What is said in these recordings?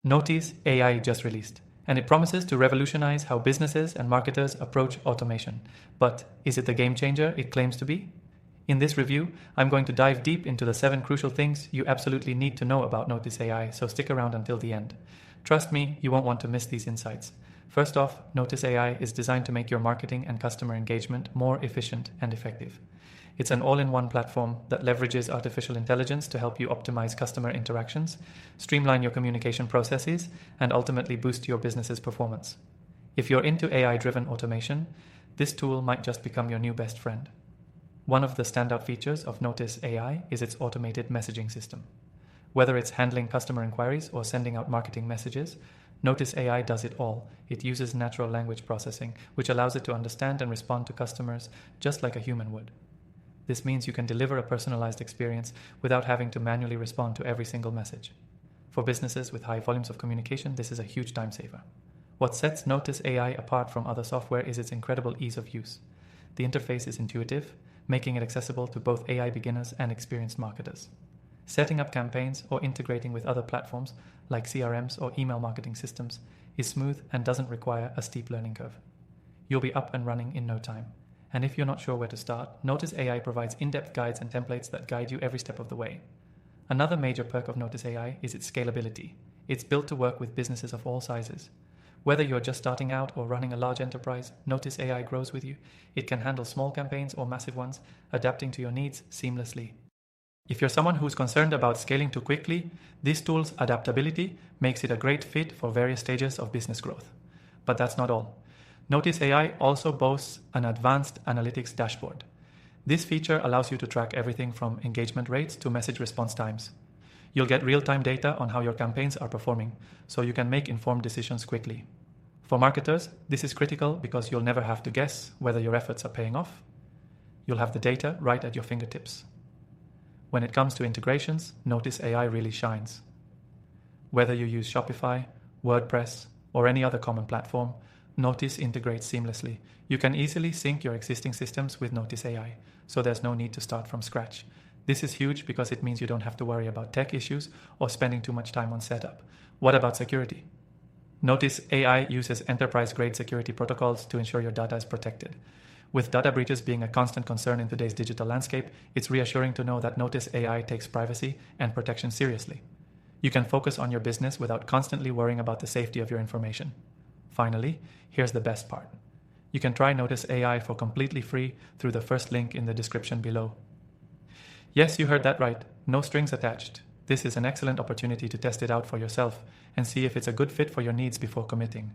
Notis AI just released, and it promises to revolutionize how businesses and marketers approach automation. But is it the game changer it claims to be? In this review, I'm going to dive deep into the 7 crucial things you absolutely need to know about Notis AI, so stick around until the end. Trust me, you won't want to miss these insights. First off, Notis AI is designed to make your marketing and customer engagement more efficient and effective. It's an all-in-one platform that leverages artificial intelligence to help you optimize customer interactions, streamline your communication processes, and ultimately boost your business's performance. If you're into AI-driven automation, this tool might just become your new best friend. One of the standout features of Notis AI is its automated messaging system. Whether it's handling customer inquiries or sending out marketing messages, Notis AI does it all. It uses natural language processing, which allows it to understand and respond to customers just like a human would. This means you can deliver a personalized experience without having to manually respond to every single message. For businesses with high volumes of communication, this is a huge time saver. What sets Notis AI apart from other software is its incredible ease of use. The interface is intuitive, making it accessible to both AI beginners and experienced marketers. Setting up campaigns or integrating with other platforms like CRMs or email marketing systems is smooth and doesn't require a steep learning curve. You'll be up and running in no time. And if you're not sure where to start, Notis AI provides in-depth guides and templates that guide you every step of the way. Another major perk of Notis AI is its scalability. It's built to work with businesses of all sizes. Whether you're just starting out or running a large enterprise, Notis AI grows with you. It can handle small campaigns or massive ones, adapting to your needs seamlessly. If you're someone who's concerned about scaling too quickly, this tool's adaptability makes it a great fit for various stages of business growth. But that's not all. Notis AI also boasts an advanced analytics dashboard. This feature allows you to track everything from engagement rates to message response times. You'll get real-time data on how your campaigns are performing, so you can make informed decisions quickly. For marketers, this is critical because you'll never have to guess whether your efforts are paying off. You'll have the data right at your fingertips. When it comes to integrations, Notis AI really shines. Whether you use Shopify, WordPress, or any other common platform, Notis integrates seamlessly. You can easily sync your existing systems with Notis AI, so there's no need to start from scratch. This is huge because it means you don't have to worry about tech issues or spending too much time on setup. What about security? Notis AI uses enterprise-grade security protocols to ensure your data is protected. With data breaches being a constant concern in today's digital landscape, it's reassuring to know that Notis AI takes privacy and protection seriously. You can focus on your business without constantly worrying about the safety of your information. Finally, here's the best part. You can try Notis AI for completely free through the first link in the description below. Yes, you heard that right. No strings attached. This is an excellent opportunity to test it out for yourself and see if it's a good fit for your needs before committing.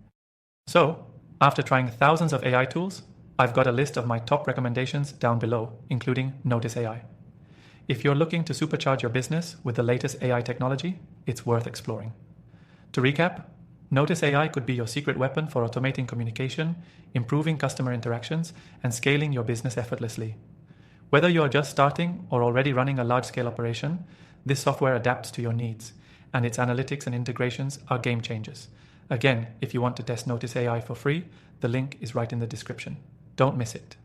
So, after trying thousands of AI tools, I've got a list of my top recommendations down below, including Notis AI. If you're looking to supercharge your business with the latest AI technology, it's worth exploring. To recap, Notis AI could be your secret weapon for automating communication, improving customer interactions, and scaling your business effortlessly. Whether you are just starting or already running a large-scale operation, this software adapts to your needs, and its analytics and integrations are game changers. Again, if you want to test Notis AI for free, the link is right in the description. Don't miss it.